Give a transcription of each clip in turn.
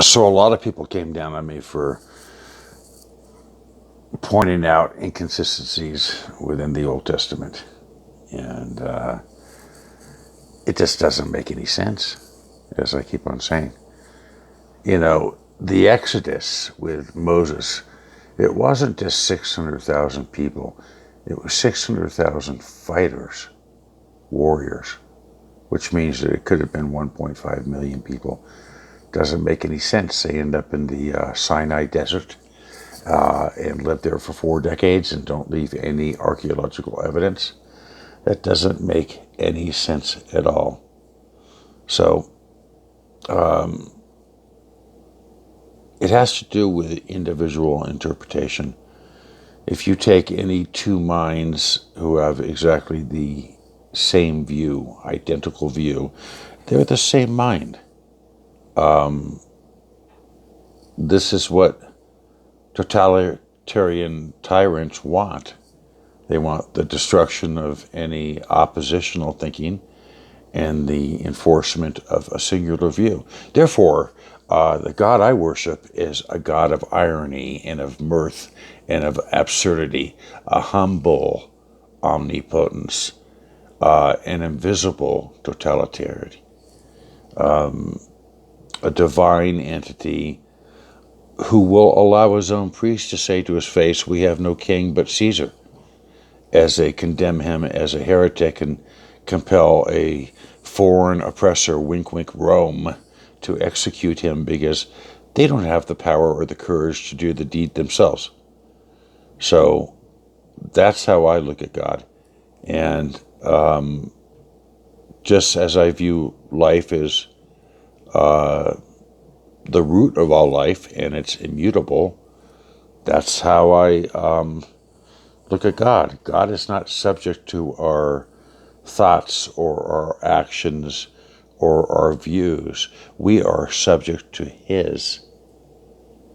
So a lot of people came down on me for pointing out inconsistencies within the Old Testament. And it just doesn't make any sense, as I keep on saying. The Exodus with Moses, it wasn't just 600,000 people. It was 600,000 fighters, warriors, which means that it could have been 1.5 million people. Doesn't make any sense. They end up in the Sinai Desert and live there for 4 decades and don't leave any archaeological evidence. That doesn't make any sense at all. So it has to do with individual interpretation. If you take any two minds who have exactly the same view, identical view, they're the same mind. This is what totalitarian tyrants want. They want the destruction of any oppositional thinking and the enforcement of a singular view. Therefore, the God I worship is a God of irony and of mirth and of absurdity, a humble omnipotence, an invisible totalitarian, a divine entity who will allow his own priests to say to his face, "We have no king but Caesar," as they condemn him as a heretic and compel a foreign oppressor, wink wink Rome, to execute him because they don't have the power or the courage to do the deed themselves. So that's how I look at God. And just as I view life as the root of all life and it's immutable, that's how I look at God. God is not subject to our thoughts or our actions or our views. We are subject to His.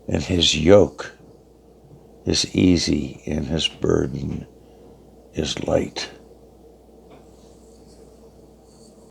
And His yoke is easy and His burden is light.